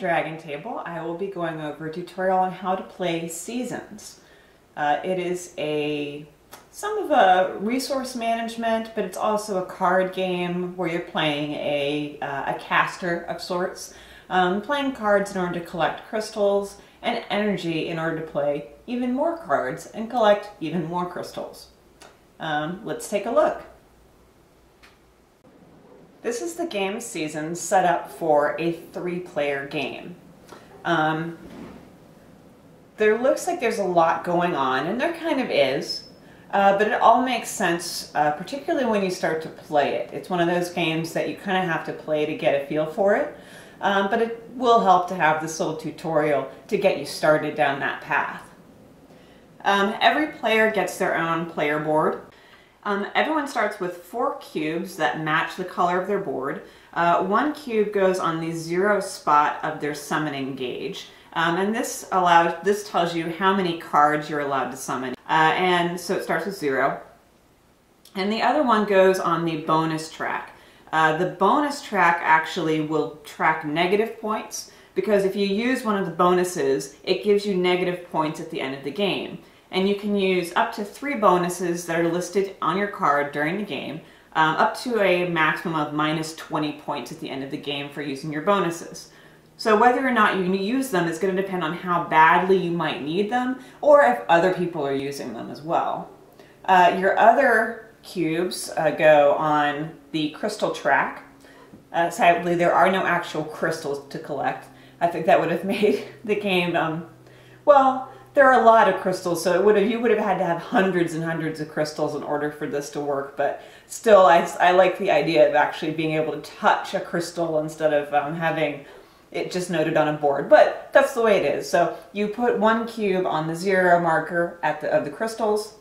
Dragon Table, I will be going over a tutorial on how to play Seasons. It is some of a resource management, but it's also a card game where you're playing a caster of sorts, playing cards in order to collect crystals and energy in order to play even more cards and collect even more crystals. Let's take a look. This is the game Seasons set up for a 3-player game. There looks like there's a lot going on, and there kind of is, but it all makes sense, particularly when you start to play it. It's one of those games that you kind of have to play to get a feel for it, but it will help to have this little tutorial to get you started down that path. Every player gets their own player board. Everyone starts with 4 cubes that match the color of their board. 1 cube goes on the 0 spot of their summoning gauge. And this tells you how many cards you're allowed to summon. And so it starts with 0. And the other one goes on the bonus track. The bonus track actually will track negative points, because if you use one of the bonuses, it gives you negative points at the end of the game. And you can use up to 3 bonuses that are listed on your card during the game, up to a maximum of -20 points at the end of the game for using your bonuses. So whether or not you use them is going to depend on how badly you might need them, or if other people are using them as well. Your other cubes go on the crystal track. Sadly, there are no actual crystals to collect. I think that would have made the game, well, there are a lot of crystals, so you would have had to have hundreds and hundreds of crystals in order for this to work, but still I like the idea of actually being able to touch a crystal instead of having it just noted on a board, but that's the way it is. So you put 1 cube on the 0 marker of the crystals,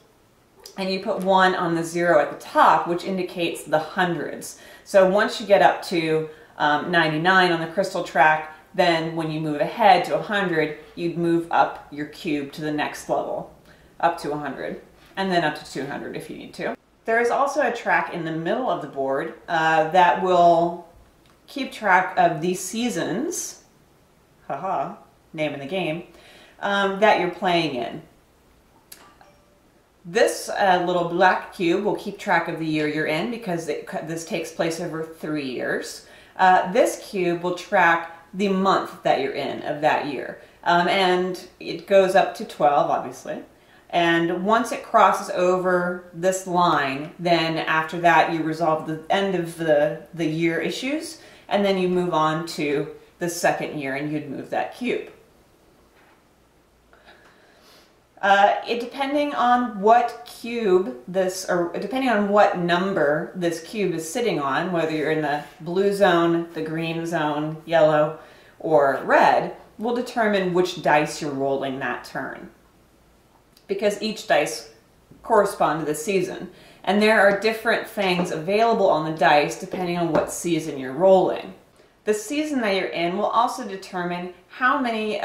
and you put 1 on the 0 at the top, which indicates the hundreds. So once you get up to 99 on the crystal track, then when you move ahead to 100, you'd move up your cube to the next level, up to 100, and then up to 200 if you need to. There is also a track in the middle of the board that will keep track of the seasons, haha, name of the game, that you're playing in. This little black cube will keep track of the year you're in, because this takes place over 3 years. This cube will track the month that you're in of that year. And it goes up to 12, obviously. And once it crosses over this line, then after that you resolve the end of the year issues, and then you move on to the second year and you'd move that cube. Depending on what depending on what number this cube is sitting on, whether you're in the blue zone, the green zone, yellow, or red, will determine which dice you're rolling that turn. Because each dice correspond to the season. And there are different things available on the dice depending on what season you're rolling. The season that you're in will also determine how many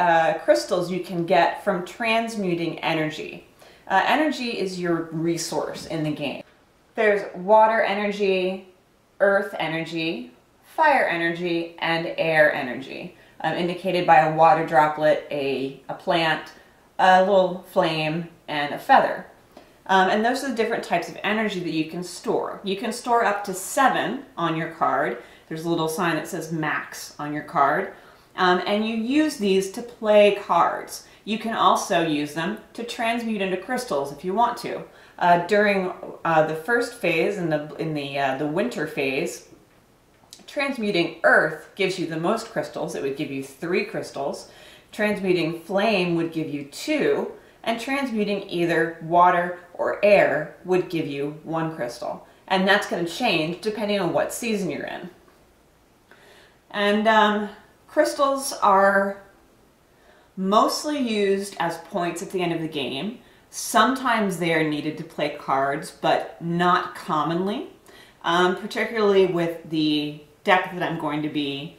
crystals you can get from transmuting energy. Energy is your resource in the game. There's water energy, earth energy, fire energy, and air energy, indicated by a water droplet, a plant, a little flame, and a feather. And those are the different types of energy that you can store. You can store up to 7 on your card. There's a little sign that says max on your card. And you use these to play cards. You can also use them to transmute into crystals if you want to. During the first phase, in the winter phase, transmuting earth gives you the most crystals. It would give you 3 crystals. Transmuting flame would give you 2. And transmuting either water or air would give you 1 crystal. And that's going to change depending on what season you're in. And crystals are mostly used as points at the end of the game. Sometimes they are needed to play cards, but not commonly. Particularly with the deck that I'm going to be,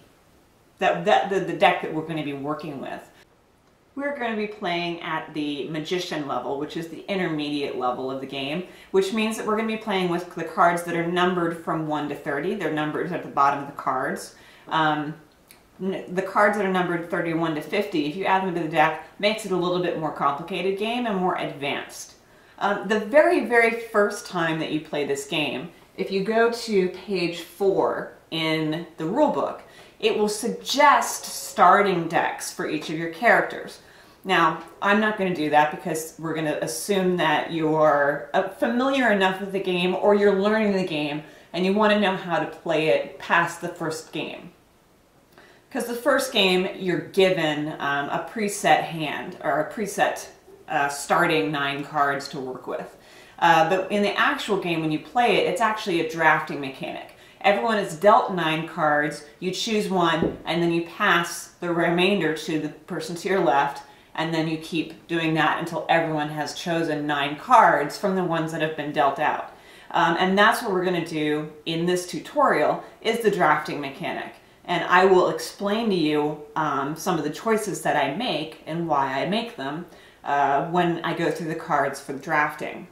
the deck that we're going to be working with. We're going to be playing at the Magician level, which is the intermediate level of the game, which means that we're going to be playing with the cards that are numbered from 1 to 30. They're numbered at the bottom of the cards. the cards that are numbered 31 to 50, if you add them to the deck, makes it a little bit more complicated game and more advanced. The very, very first time that you play this game, if you go to page 4 in the rule book, it will suggest starting decks for each of your characters. Now, I'm not going to do that because we're going to assume that you're familiar enough with the game or you're learning the game and you want to know how to play it past the first game. Because the first game, you're given a preset hand or a preset starting 9 cards to work with. But in the actual game, when you play it, it's actually a drafting mechanic. Everyone is dealt 9 cards, you choose one, and then you pass the remainder to the person to your left, and then you keep doing that until everyone has chosen 9 cards from the ones that have been dealt out. And that's what we're going to do in this tutorial, is the drafting mechanic. And I will explain to you some of the choices that I make and why I make them when I go through the cards for the drafting.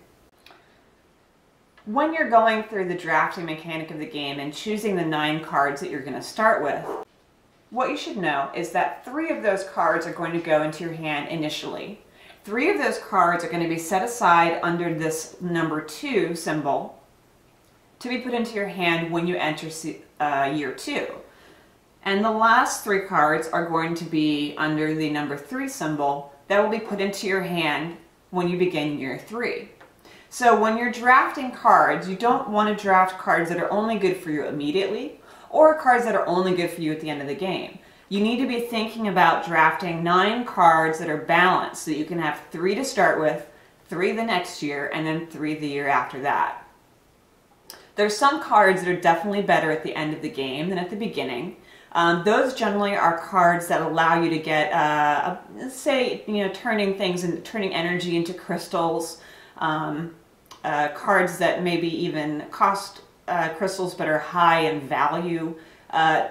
When you're going through the drafting mechanic of the game and choosing the 9 cards that you're going to start with, what you should know is that 3 of those cards are going to go into your hand initially. 3 of those cards are going to be set aside under this number 2 symbol to be put into your hand when you enter year 2. And the last 3 cards are going to be under the number 3 symbol that will be put into your hand when you begin year 3. So when you're drafting cards, you don't want to draft cards that are only good for you immediately or cards that are only good for you at the end of the game. You need to be thinking about drafting 9 cards that are balanced so that you can have 3 to start with, 3 the next year, and then 3 the year after that. There's some cards that are definitely better at the end of the game than at the beginning. Those generally are cards that allow you to get, say, turning things and turning energy into crystals. Cards that maybe even cost crystals but are high in value,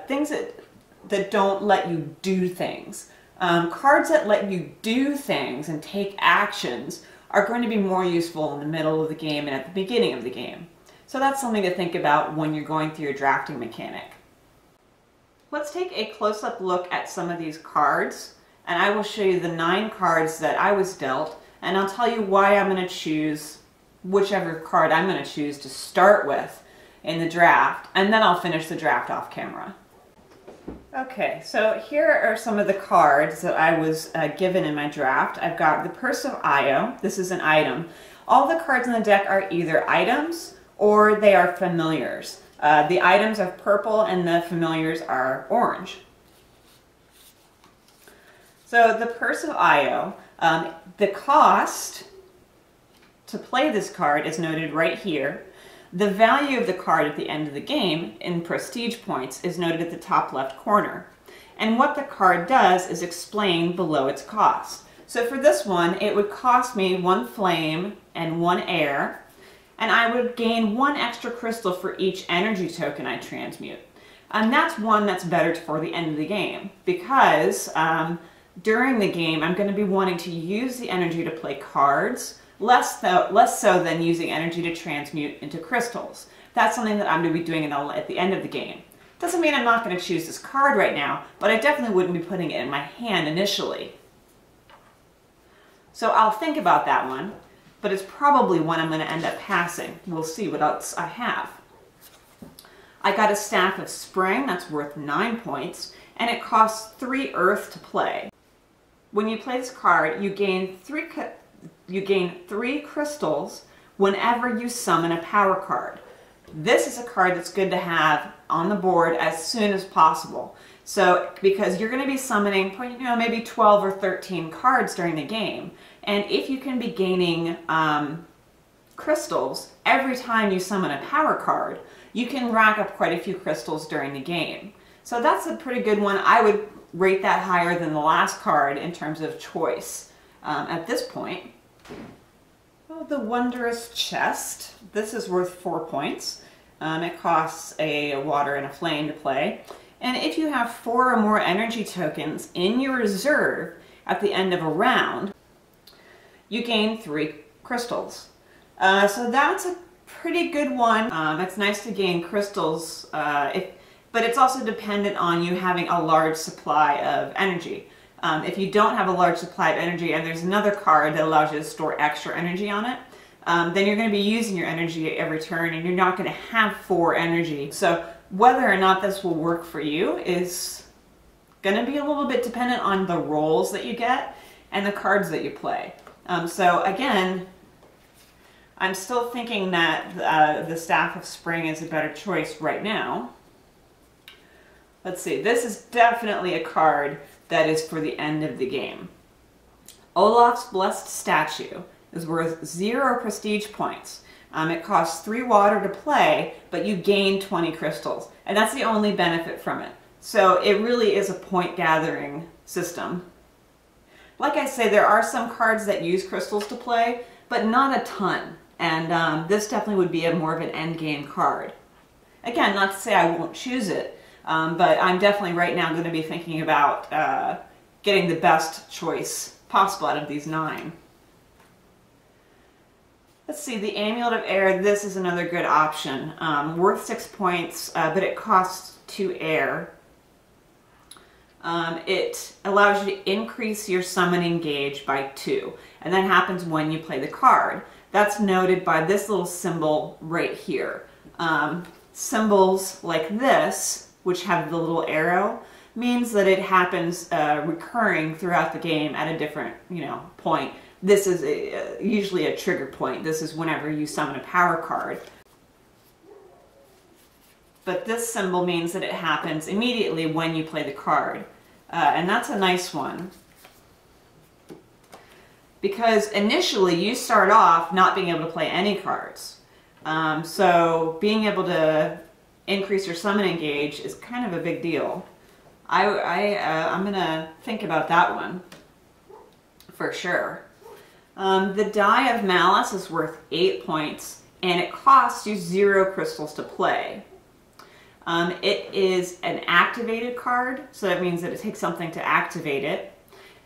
things that don't let you do things. Cards that let you do things and take actions are going to be more useful in the middle of the game and at the beginning of the game. So that's something to think about when you're going through your drafting mechanic. Let's take a close-up look at some of these cards, and I will show you the 9 cards that I was dealt, and I'll tell you why I'm going to choose whichever card I'm going to choose to start with in the draft, and then I'll finish the draft off camera. Okay, so here are some of the cards that I was given in my draft. I've got the Purse of Io. This is an item. All the cards in the deck are either items or they are familiars. The items are purple and the familiars are orange. So the Purse of Io, the cost to play this card is noted right here. The value of the card at the end of the game in prestige points is noted at the top left corner. And what the card does is explained below its cost. So for this one, it would cost me 1 flame and 1 air, and I would gain 1 extra crystal for each energy token I transmute. And that's one that's better for the end of the game, because during the game I'm going to be wanting to use the energy to play cards, less so than using energy to transmute into crystals. That's something that I'm going to be doing at the end of the game. Doesn't mean I'm not going to choose this card right now, but I definitely wouldn't be putting it in my hand initially. So I'll think about that one, but it's probably one I'm going to end up passing. We'll see what else I have. I got a Staff of Spring, that's worth 9 points, and it costs 3 earth to play. When you play this card, you gain 3 crystals whenever you summon a power card. This is a card that's good to have on the board as soon as possible. So, because you're going to be summoning, maybe 12 or 13 cards during the game, and if you can be gaining crystals every time you summon a power card, you can rack up quite a few crystals during the game. So that's a pretty good one. I would rate that higher than the last card in terms of choice at this point. Oh, the Wondrous Chest. This is worth 4 points. It costs a water and a flame to play. And if you have 4 or more energy tokens in your reserve at the end of a round, you gain 3 crystals. So that's a pretty good one. It's nice to gain crystals, but but it's also dependent on you having a large supply of energy. If you don't have a large supply of energy and there's another card that allows you to store extra energy on it, then you're going to be using your energy at every turn and you're not going to have 4 energy. So whether or not this will work for you is going to be a little bit dependent on the rolls that you get and the cards that you play. So again, I'm still thinking that the Staff of Spring is a better choice right now. Let's see, this is definitely a card that is for the end of the game. Olaf's Blessed Statue is worth 0 prestige points. It costs 3 water to play, but you gain 20 crystals, and that's the only benefit from it. So it really is a point gathering system. Like I say, there are some cards that use crystals to play, but not a ton, and this definitely would be more of an end game card. Again, not to say I won't choose it, but I'm definitely right now going to be thinking about getting the best choice possible out of these 9. Let's see, the Amulet of Air, this is another good option. Worth 6 points, but it costs 2 air. It allows you to increase your summoning gauge by 2, and that happens when you play the card. That's noted by this little symbol right here. Symbols like this, which have the little arrow, means that it happens recurring throughout the game at a different, point. This is usually a trigger point. This is whenever you summon a power card. But this symbol means that it happens immediately when you play the card. And that's a nice one. Because initially you start off not being able to play any cards. So being able to increase your summoning gauge is kind of a big deal. I'm going to think about that one for sure. The Die of Malice is worth 8 points, and it costs you 0 crystals to play. It is an activated card, so that means that it takes something to activate it.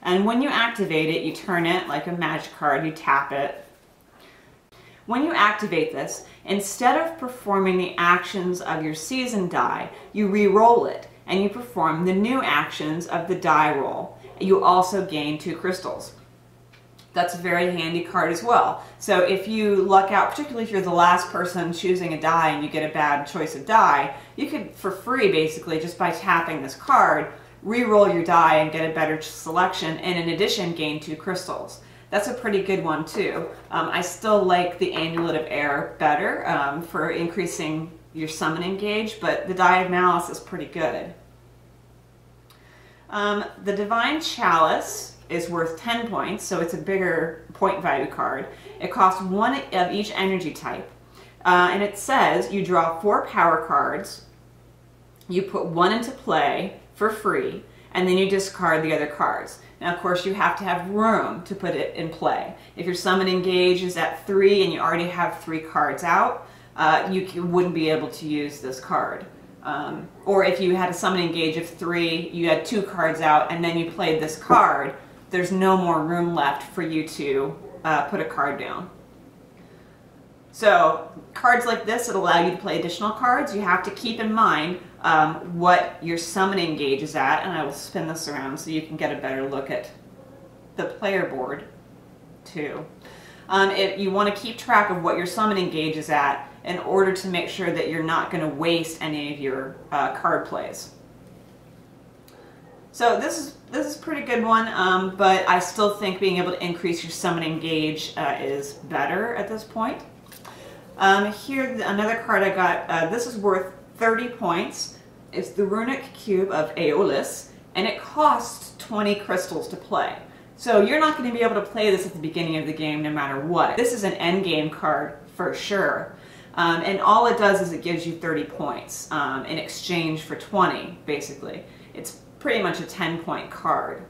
And when you activate it, you turn it like a magic card, you tap it. When you activate this, instead of performing the actions of your season die, you re-roll it, and you perform the new actions of the die roll. You also gain 2 crystals. That's a very handy card as well. So if you luck out, particularly if you're the last person choosing a die and you get a bad choice of die, you could, for free basically, just by tapping this card, re-roll your die and get a better selection, and in addition gain 2 crystals. That's a pretty good one too. I still like the Amulet of Air better for increasing your summoning gauge, but the Die of Malice is pretty good. The Divine Chalice is worth 10 points, so it's a bigger point value card. It costs 1 of each energy type. And it says you draw 4 power cards, you put 1 into play for free, and then you discard the other cards. Now, of course, you have to have room to put it in play. If your summoning gauge is at 3 and you already have 3 cards out, you wouldn't be able to use this card. Or if you had a summoning gauge of 3, you had 2 cards out, and then you played this card, there's no more room left for you to put a card down. So cards like this that allow you to play additional cards, you have to keep in mind what your summoning gauge is at, and I will spin this around so you can get a better look at the player board too. If you want to keep track of what your summoning gauge is at in order to make sure that you're not going to waste any of your card plays. So this is a pretty good one, but I still think being able to increase your summoning gauge is better at this point. Here, another card I got, this is worth 30 points. It's the Runic Cube of Aeolus, and it costs 20 crystals to play. So you're not going to be able to play this at the beginning of the game no matter what. This is an endgame card for sure. And all it does is it gives you 30 points in exchange for 20, basically. It's pretty much a 10-point card.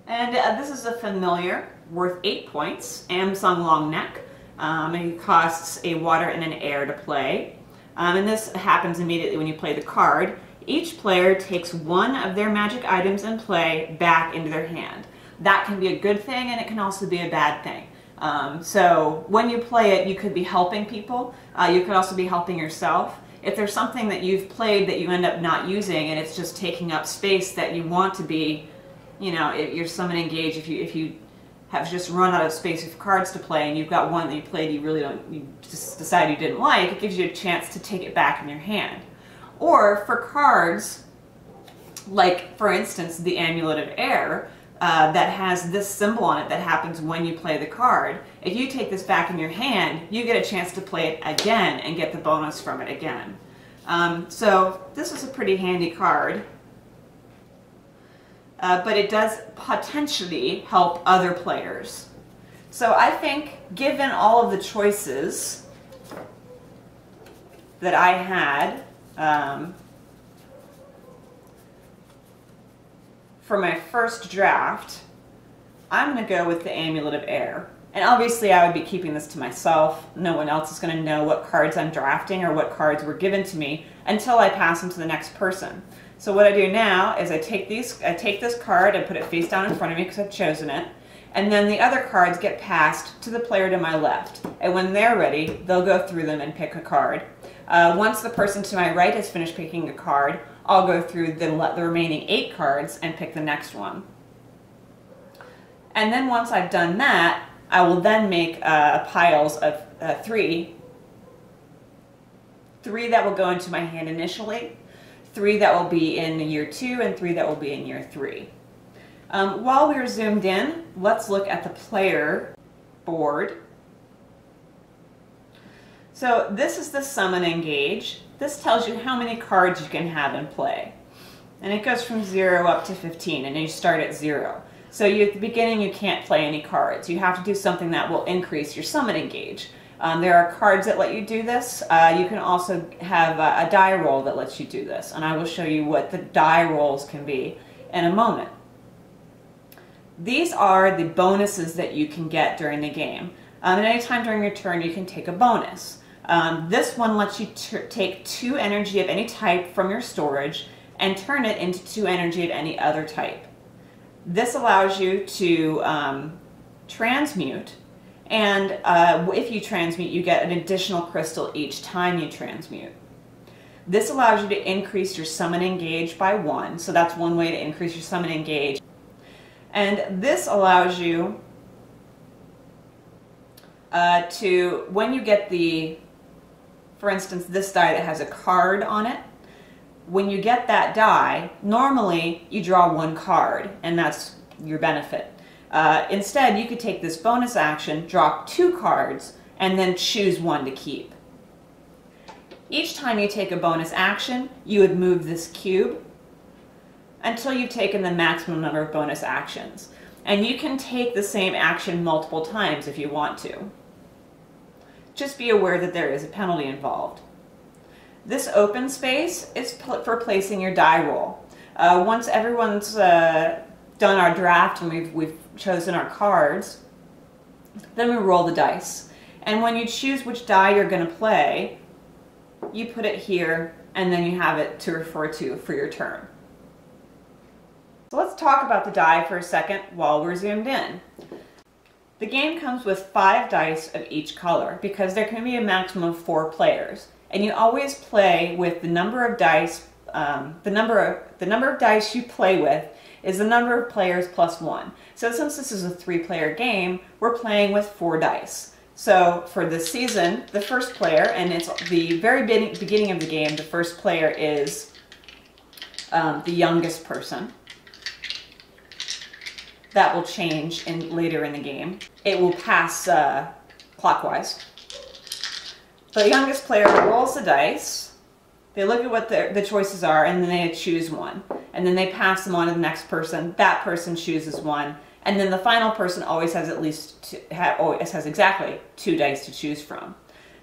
And this is a familiar, worth 8 points, Amsung Long Neck. It costs a water and an air to play. And this happens immediately when you play the card. Each player takes 1 of their magic items in play back into their hand. That can be a good thing, and it can also be a bad thing. So when you play it, you could be helping people. You could also be helping yourself. If there's something that you've played that you end up not using and it's just taking up space that you want to be, you know, your summon engage, if you have just run out of space of cards to play and you've got one that you played you just decide you didn't like, it gives you a chance to take it back in your hand. Or for cards, like for instance the Amulet of Air, that has this symbol on it that happens when you play the card. If you take this back in your hand, you get a chance to play it again and get the bonus from it again. So this is a pretty handy card, but it does potentially help other players. So I think, given all of the choices that I had for my first draft, I'm going to go with the Amulet of Air. And obviously I would be keeping this to myself. No one else is going to know what cards I'm drafting or what cards were given to me until I pass them to the next person. So what I do now is I take this card and put it face down in front of me because I've chosen it, and then the other cards get passed to the player to my left. And when they're ready, they'll go through them and pick a card. Once the person to my right has finished picking a card, I'll go through the remaining 8 cards and pick the next one. And then once I've done that, I will then make piles of 3 that will go into my hand initially, 3 that will be in year 2, and 3 that will be in year 3. While we're zoomed in, let's look at the player board. So this is the Summon Engage. This tells you how many cards you can have in play. And it goes from 0 up to 15, and you start at 0. So at the beginning you can't play any cards. You have to do something that will increase your Summon Engage. There are cards that let you do this. You can also have a die roll that lets you do this, and I will show you what the die rolls can be in a moment. These are the bonuses that you can get during the game. At any time during your turn you can take a bonus. This one lets you take 2 energy of any type from your storage and turn it into 2 energy of any other type. This allows you to transmute, and if you transmute, you get an additional crystal each time you transmute. This allows you to increase your Summon Engage by 1, so that's one way to increase your Summon Engage. And this allows you to, when you get for instance, this die that has a card on it, when you get that die, normally you draw 1 card, and that's your benefit. Instead, you could take this bonus action, draw 2 cards, and then choose 1 to keep. Each time you take a bonus action, you would move this cube until you've taken the maximum number of bonus actions. And you can take the same action multiple times if you want to. Just be aware that there is a penalty involved. This open space is for placing your die roll. Once everyone's done our draft and we've chosen our cards, then we roll the dice. And when you choose which die you're going to play, you put it here, and then you have it to refer to for your turn. So let's talk about the die for a second while we're zoomed in. The game comes with 5 dice of each color because there can be a maximum of 4 players, and you always play with the number of dice. The number of dice you play with is the number of players plus 1. So since this is a 3-player game, we're playing with 4 dice. So for this season, the first player, and it's the very beginning of the game, the first player is the youngest person. That will change later in the game. It will pass clockwise. The youngest player rolls the dice. They look at what the choices are, and then they choose 1. And then they pass them on to the next person. That person chooses 1. And then the final person always has has exactly 2 dice to choose from.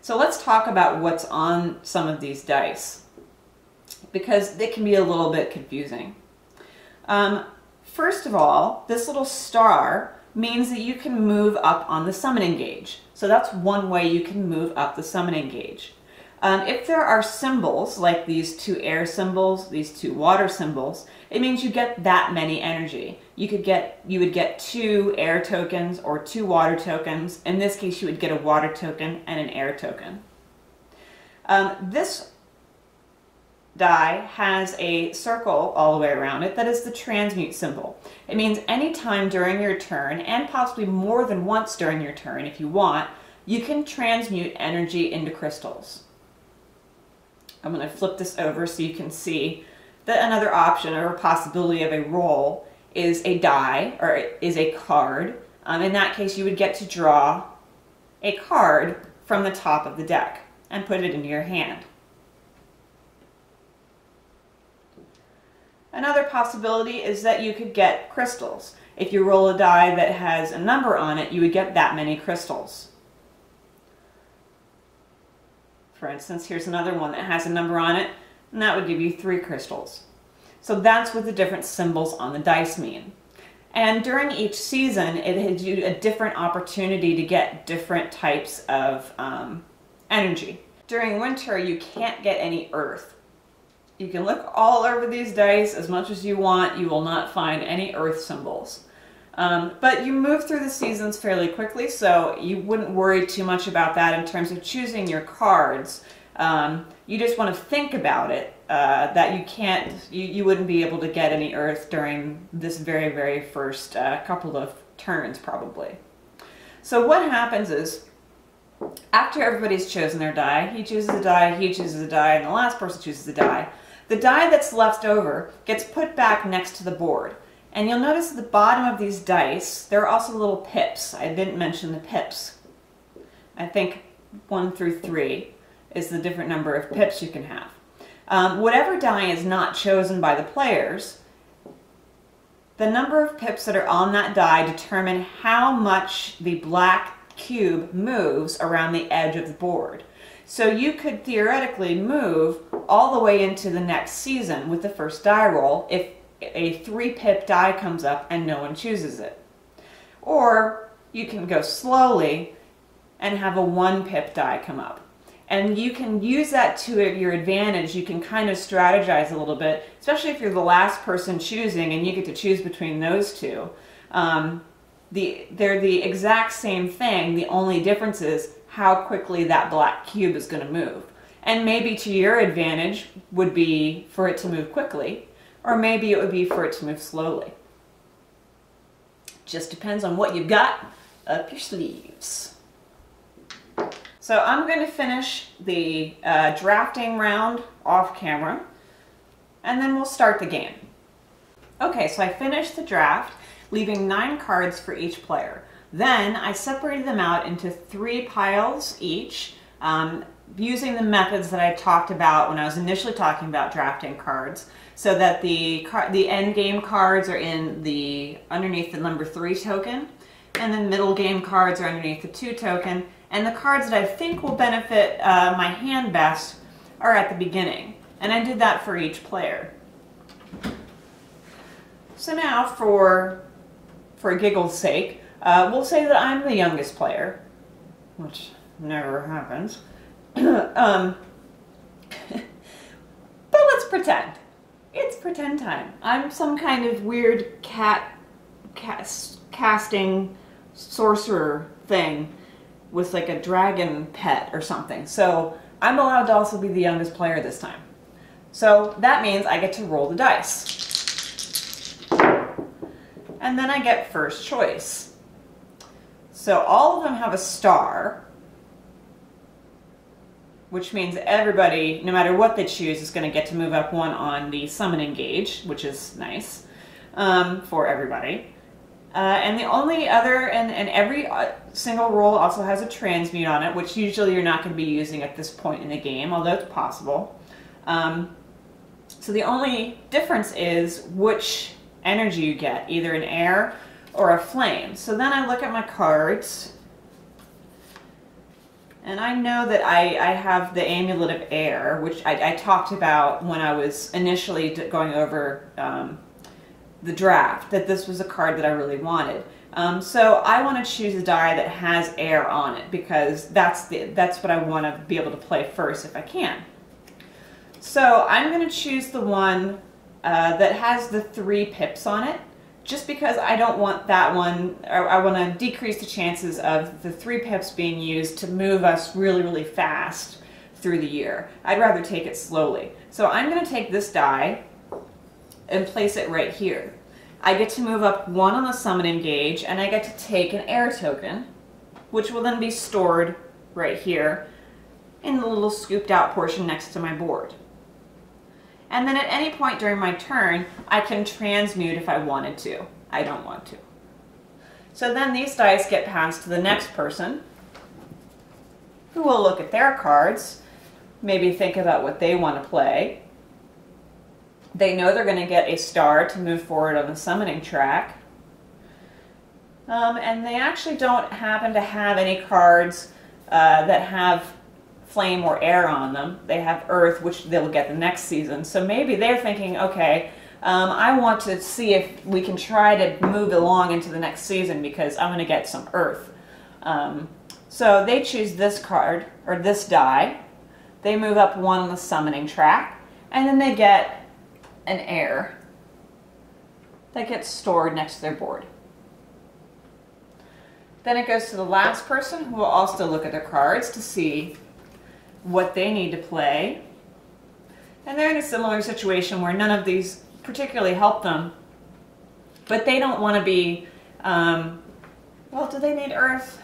So let's talk about what's on some of these dice, because they can be a little bit confusing. First of all, this little star means that you can move up on the Summon Engage. So that's one way you can move up the Summon Engage. If there are symbols, like these 2 air symbols, these 2 water symbols, it means you get that many energy. you would get 2 air tokens or 2 water tokens. In this case, you would get a water token and an air token. This die has a circle all the way around it that is the transmute symbol. It means any time during your turn, and possibly more than once during your turn if you want, you can transmute energy into crystals. I'm going to flip this over so you can see that another option or a possibility of a roll is a die, or is a card. In that case, you would get to draw a card from the top of the deck and put it into your hand. Another possibility is that you could get crystals. If you roll a die that has a number on it, you would get that many crystals. For instance, here's another one that has a number on it, and that would give you 3 crystals. So that's what the different symbols on the dice mean. And during each season, it gives you a different opportunity to get different types of energy. During winter, you can't get any earth. You can look all over these dice as much as you want. You will not find any earth symbols. But you move through the seasons fairly quickly, so you wouldn't worry too much about that in terms of choosing your cards. You just want to think about it, that you wouldn't be able to get any earth during this very, very first couple of turns, probably. So what happens is, after everybody's chosen their die, he chooses a die, he chooses a die, and the last person chooses a die. The die that's left over gets put back next to the board. And you'll notice at the bottom of these dice, there are also little pips. I didn't mention the pips. I think 1 through 3 is the different number of pips you can have. Whatever die is not chosen by the players, the number of pips that are on that die determine how much the black cube moves around the edge of the board. So you could theoretically move all the way into the next season with the first die roll if a 3-pip die comes up and no one chooses it. Or you can go slowly and have a 1-pip die come up. And you can use that to your advantage. You can kind of strategize a little bit, especially if you're the last person choosing and you get to choose between those two. They're the exact same thing. The only difference is how quickly that black cube is going to move. And maybe to your advantage would be for it to move quickly, or maybe it would be for it to move slowly. Just depends on what you've got up your sleeves. So I'm going to finish the drafting round off camera, and then we'll start the game. Okay, so I finished the draft, leaving 9 cards for each player. Then I separated them out into 3 piles each, using the methods that I talked about when I was initially talking about drafting cards, so that the end game cards are underneath the number 3 token, and then middle game cards are underneath the 2 token, and the cards that I think will benefit my hand best are at the beginning. And I did that for each player. So now, for giggle's sake, we'll say that I'm the youngest player, which never happens. But let's pretend. It's pretend time. I'm some kind of weird casting sorcerer thing with like a dragon pet or something. So I'm allowed to also be the youngest player this time. So that means I get to roll the dice. And then I get first choice. So all of them have a star, which means everybody, no matter what they choose, is going to get to move up 1 on the summoning gauge, which is nice for everybody. And the only other, and every single roll also has a transmute on it, which usually you're not going to be using at this point in the game, although it's possible. So the only difference is which energy you get, either an air or a flame. So then I look at my cards, and I know that I have the Amulet of Air, which I talked about when I was initially going over the draft, that this was a card that I really wanted. So I want to choose a die that has air on it, because that's what I want to be able to play first if I can. So I'm going to choose the one that has the 3 pips on it. just because I don't want that one, or I want to decrease the chances of the 3 pips being used to move us really, really fast through the year. I'd rather take it slowly. So I'm going to take this die and place it right here. I get to move up 1 on the summoning gauge, and I get to take an air token, which will then be stored right here in the little scooped out portion next to my board. And then at any point during my turn, I can transmute if I wanted to. I don't want to. So then these dice get passed to the next person, who will look at their cards, maybe think about what they want to play. They know they're going to get a star to move forward on the summoning track. And they actually don't happen to have any cards that have flame or air on them. They have earth, which they'll get the next season. So maybe they're thinking, okay, I want to see if we can try to move along into the next season because I'm going to get some earth. So they choose this card, or this die. They move up 1 on the summoning track, and then they get an air that gets stored next to their board. Then it goes to the last person, who will also look at their cards to see what they need to play. And they're in a similar situation where none of these particularly help them, but they don't want to be, well, do they need earth?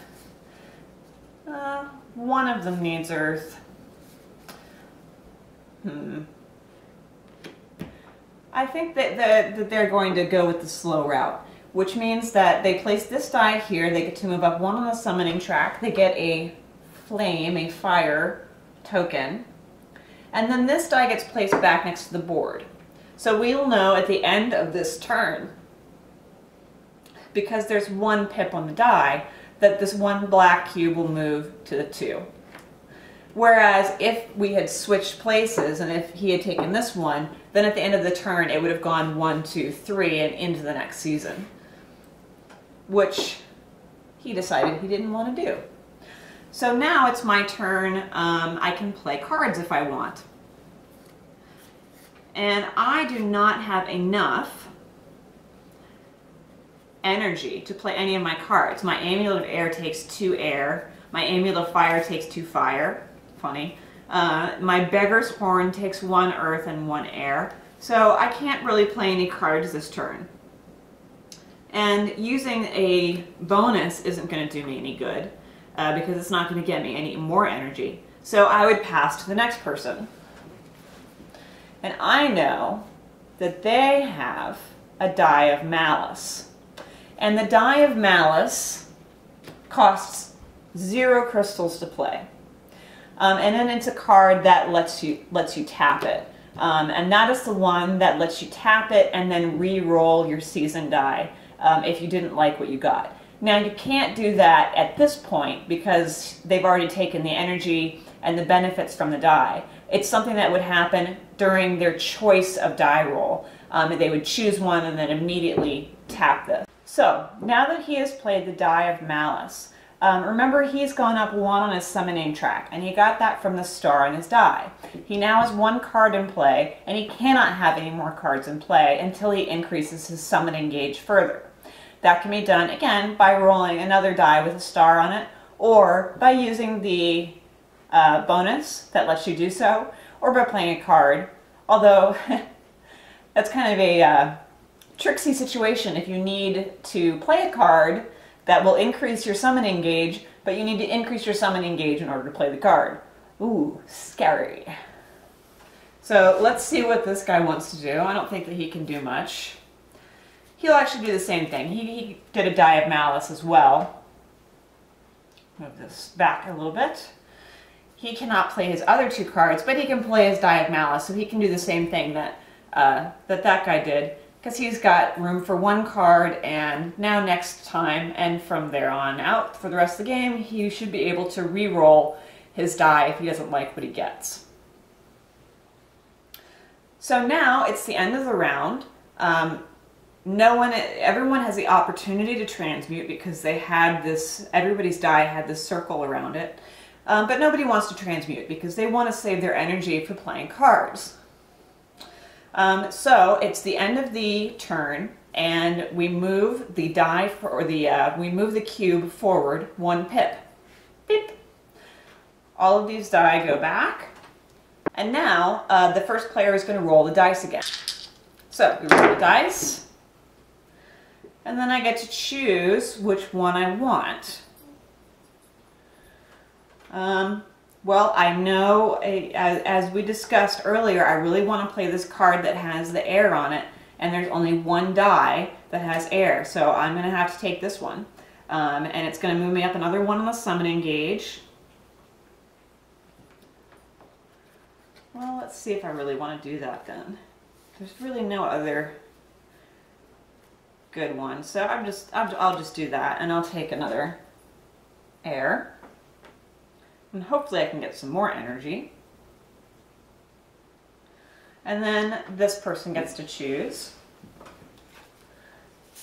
One of them needs earth. I think that they're going to go with the slow route, which means that they place this die here. They get to move up 1 on the summoning track. They get a flame, a fire token. And then this die gets placed back next to the board. So we'll know at the end of this turn, because there's 1 pip on the die, that this 1 black cube will move to the 2. Whereas if we had switched places, and if he had taken this one, then at the end of the turn it would have gone 1, 2, 3 and into the next season, which he decided he didn't want to do. So now it's my turn. I can play cards if I want. And I do not have enough energy to play any of my cards. My Amulet of Air takes 2 air. My Amulet of Fire takes 2 fire. Funny. My Beggar's Horn takes 1 earth and 1 air. So I can't really play any cards this turn. And using a bonus isn't going to do me any good because it's not going to get me any more energy. So I would pass to the next person. And I know that they have a Die of Malice. And the Die of Malice costs 0 crystals to play. And then it's a card that lets you tap it. And that is the one that lets you tap it and then re-roll your season die if you didn't like what you got. Now you can't do that at this point because they've already taken the energy and the benefits from the die. It's something that would happen during their choice of die roll. They would choose one and then immediately tap this. So now that he has played the Die of Malice, remember he's gone up 1 on his summoning track, and he got that from the star on his die. He now has 1 card in play, and he cannot have any more cards in play until he increases his summoning gauge further. That can be done, again, by rolling another die with a star on it, or by using the bonus that lets you do so, or by playing a card, although that's kind of a tricksy situation if you need to play a card that will increase your summoning gauge, but you need to increase your summoning gauge in order to play the card. Ooh, scary. So let's see what this guy wants to do. I don't think that he can do much. He'll actually do the same thing. He did a Die of Malice as well. Move this back a little bit. He cannot play his other 2 cards, but he can play his Die of Malice, so he can do the same thing that that guy did, because he's got room for 1 card, and now next time and from there on out for the rest of the game, he should be able to re-roll his die if he doesn't like what he gets. So now it's the end of the round. Everyone has the opportunity to transmute because they had this, everybody's die had this circle around it, but nobody wants to transmute because they want to save their energy for playing cards. So it's the end of the turn, and we move the die we move the cube forward 1 pip. Beep. All of these die go back, and now the first player is going to roll the dice again. So we roll the dice, and then I get to choose which one I want. Well, I know, as we discussed earlier, I really want to play this card that has the air on it, and there's only one die that has air, so I'm going to have to take this one. And it's going to move me up another one on the summoning gauge. Well, let's see if I really want to do that then. There's really no other good one, so I'll just do that, and I'll take another air. And hopefully I can get some more energy. And then this person gets to choose.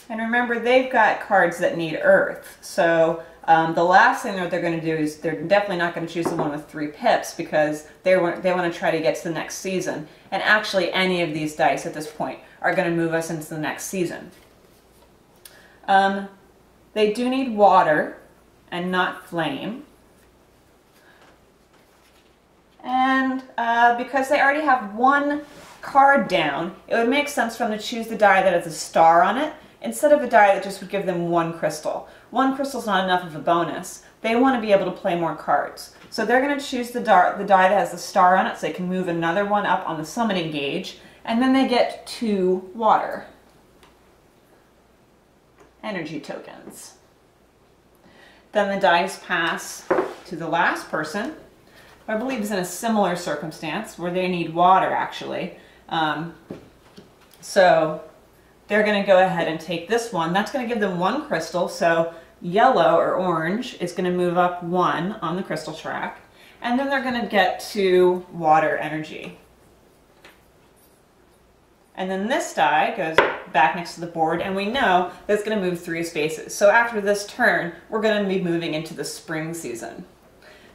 And remember, they've got cards that need earth. So the last thing that they're going to do is they're definitely not going to choose the one with 3 pips, because they want to try to get to the next season. And actually any of these dice at this point are going to move us into the next season. They do need water and not flame. And because they already have one card down, it would make sense for them to choose the die that has a star on it instead of a die that just would give them 1 crystal. 1 crystal's not enough of a bonus. They want to be able to play more cards. So they're going to choose the die that has the star on it, so they can move another one up on the summoning gauge, and then they get 2 water energy tokens. Then the dice pass to the last person, who I believe is in a similar circumstance where they need water actually. So they're going to go ahead and take this one. That's going to give them 1 crystal, so yellow or orange is going to move up 1 on the crystal track, and then they're going to get 2 water energy. And then this die goes back next to the board, and we know that it's going to move 3 spaces. So after this turn, we're going to be moving into the spring season.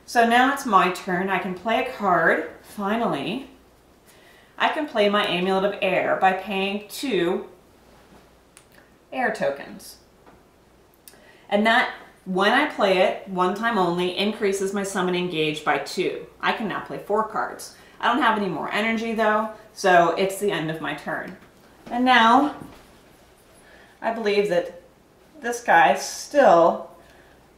So now it's my turn. I can play a card, finally. I can play my Amulet of Air by paying 2 air tokens. And that, when I play it, 1 time only, increases my summoning gauge by 2. I can now play 4 cards. I don't have any more energy though, so it's the end of my turn. And now, I believe that this guy still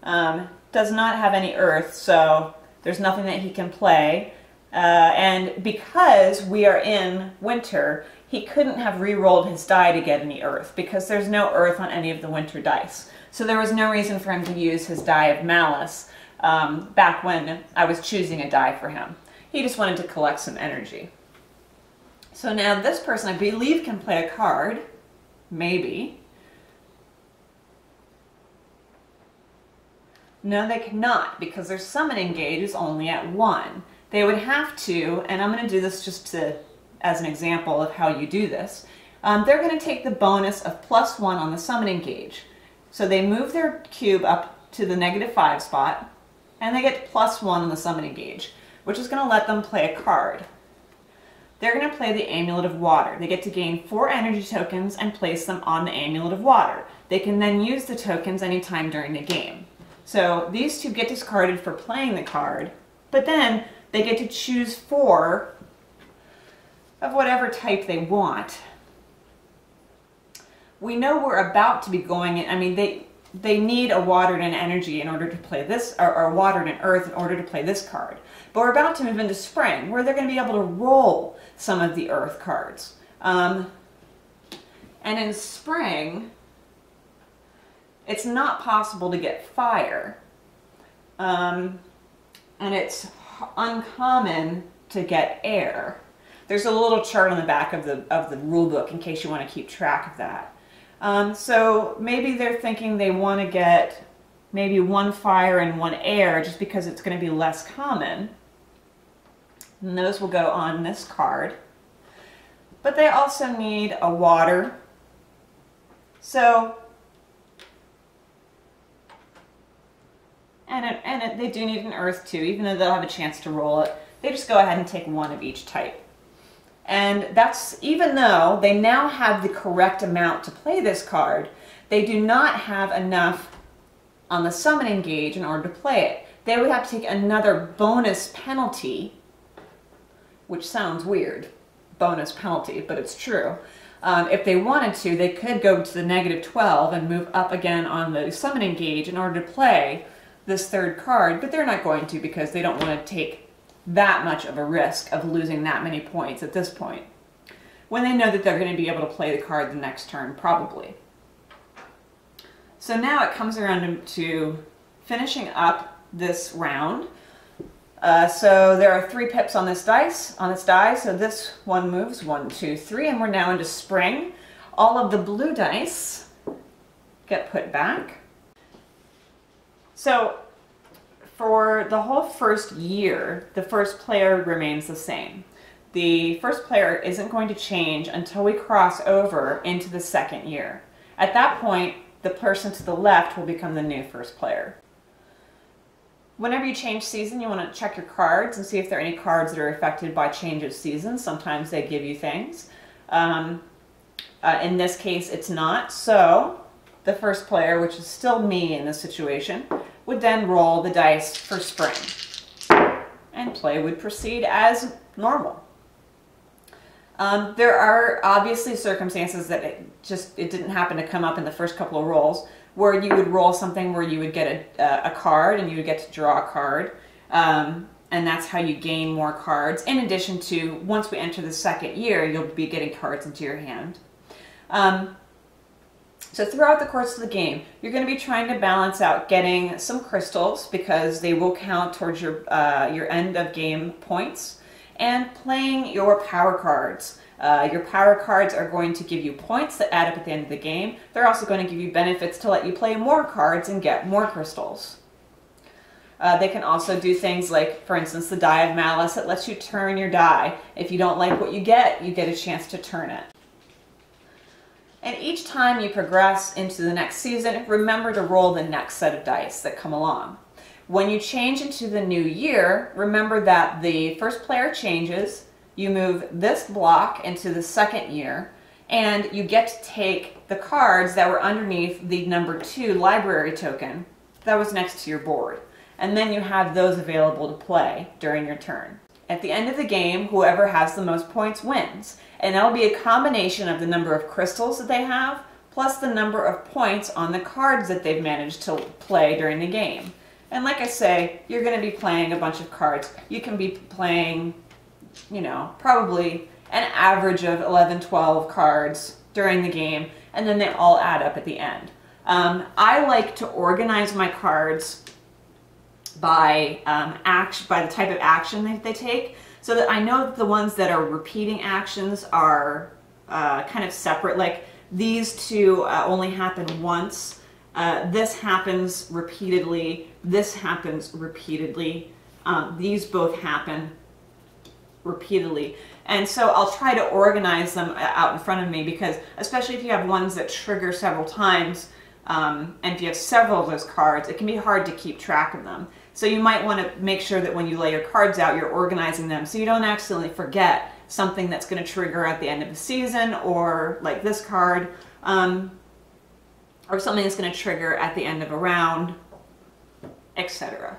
does not have any earth, so there's nothing that he can play. And because we are in winter, he couldn't have re-rolled his die to get any earth, because there's no earth on any of the winter dice. So there was no reason for him to use his die of malice back when I was choosing a die for him. He just wanted to collect some energy. So now this person, I believe, can play a card. Maybe. No, they cannot, because their summoning gauge is only at 1. They would have to, and I'm going to do this just as an example of how you do this, they're going to take the bonus of +1 on the summoning gauge. So they move their cube up to the -5 spot, and they get +1 on the summoning gauge, which is going to let them play a card. They're going to play the Amulet of Water. They get to gain 4 energy tokens and place them on the Amulet of Water. They can then use the tokens anytime during the game. So these 2 get discarded for playing the card, but then they get to choose 4 of whatever type they want. We know we're about to be going in, I mean, they need a water and an energy in order to play this, or water and an earth in order to play this card. But we're about to move into spring, where they're going to be able to roll some of the earth cards. And in spring, it's not possible to get fire. And it's uncommon to get air. There's a little chart on the back of the rule book in case you want to keep track of that. So maybe they're thinking they want to get maybe 1 fire and 1 air just because it's going to be less common. And those will go on this card. But they also need a water. So, and they do need an earth too, even though they'll have a chance to roll it. They just go ahead and take 1 of each type. And that's even though they now have the correct amount to play this card, they do not have enough on the summoning gauge in order to play it. They would have to take another bonus penalty, which sounds weird, bonus penalty, but it's true. If they wanted to, they could go to the -12 and move up again on the summoning gauge in order to play this third card, but they're not going to because they don't want to take that much of a risk of losing that many points at this point, when they know that they're going to be able to play the card the next turn, probably. So now it comes around to finishing up this round. So there are 3 pips on this die, so this one moves 1, 2, 3, and we're now into spring. All of the blue dice get put back. So for the whole first year, the first player remains the same. The first player isn't going to change until we cross over into the second year. At that point, the person to the left will become the new first player. Whenever you change season, you want to check your cards and see if there are any cards that are affected by change of season. Sometimes they give you things. In this case, it's not. So the first player, which is still me in this situation, would then roll the dice for spring, and play would proceed as normal. There are obviously circumstances that it didn't happen to come up in the first couple of rolls, where you would roll something where you would get a card and you would get to draw a card, and that's how you gain more cards. In addition to, once we enter the second year, you'll be getting cards into your hand. So throughout the course of the game, you're going to be trying to balance out getting some crystals, because they will count towards your end of game points, and playing your power cards. Your power cards are going to give you points that add up at the end of the game. They're also going to give you benefits to let you play more cards and get more crystals. They can also do things like, for instance, the Die of Malice that lets you turn your die. If you don't like what you get a chance to turn it. And each time you progress into the next season, remember to roll the next set of dice that come along. When you change into the new year, remember that the first player changes, you move this block into the second year, and you get to take the cards that were underneath the number 2 library token that was next to your board. And then you have those available to play during your turn. At the end of the game, whoever has the most points wins. And that'll be a combination of the number of crystals that they have, plus the number of points on the cards that they've managed to play during the game. And like I say, you're going to be playing a bunch of cards. You can be playing, you know, probably an average of 11, 12 cards during the game, and then they all add up at the end. I like to organize my cards by by the type of action that they take, so that I know that the ones that are repeating actions are kind of separate. Like these two only happen once. This happens repeatedly. This happens repeatedly. These both happen repeatedly. And so I'll try to organize them out in front of me, because especially if you have ones that trigger several times, and if you have several of those cards, it can be hard to keep track of them. So you might want to make sure that when you lay your cards out, you're organizing them so you don't accidentally forget something that's going to trigger at the end of the season, or like this card, or something that's going to trigger at the end of a round, etc.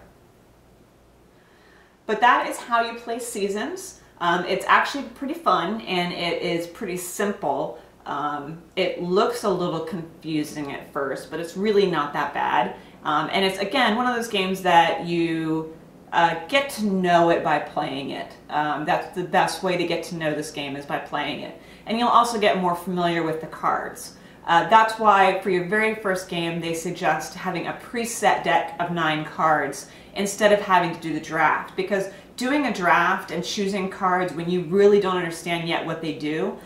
But that is how you play seasons. It's actually pretty fun, and it is pretty simple. It looks a little confusing at first, but it's really not that bad. And it's, again, one of those games that you get to know it by playing it. That's the best way to get to know this game, is by playing it. And you'll also get more familiar with the cards. That's why for your very first game they suggest having a preset deck of 9 cards instead of having to do the draft, because doing a draft and choosing cards when you really don't understand yet what they do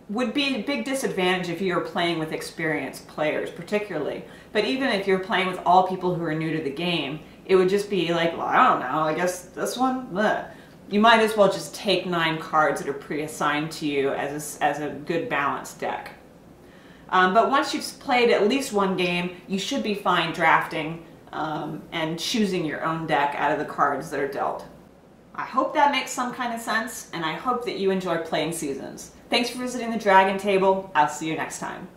would be a big disadvantage if you're playing with experienced players particularly. But even if you're playing with all people who are new to the game, it would just be like, well, I don't know, I guess this one, bleh. You might as well just take 9 cards that are pre-assigned to you as a good balanced deck. But once you've played at least one game, you should be fine drafting and choosing your own deck out of the cards that are dealt. I hope that makes some kind of sense, and I hope that you enjoy playing Seasons. Thanks for visiting the Dragon Table. I'll see you next time.